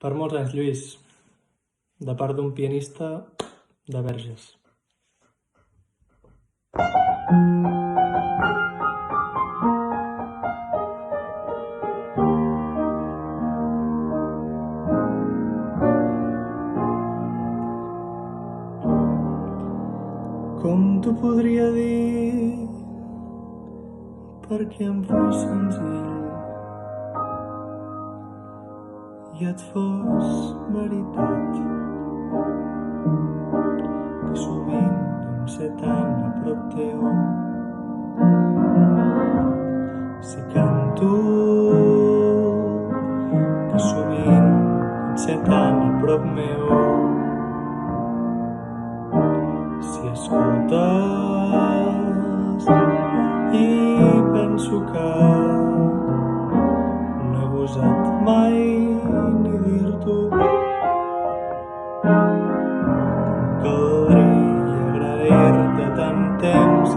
Per molts anys, Lluís, de part d'un pianista de Verges. Com t'ho podria dir perquè em fos senzill i et fos veritat que sovint em sé tan a prop teu si canto que sovint em sé tan a prop meu si escoltes i penso que no he gosat mai ni dir-t'ho caldria agrair-te tant temps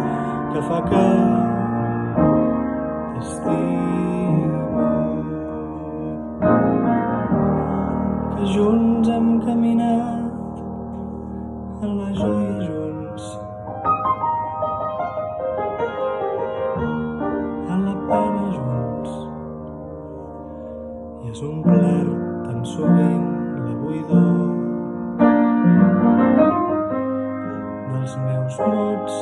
que fa que t'estimo que junts hem caminat en la joia junts en la pena junts i has omplert tan sovint la buidor dels meus mots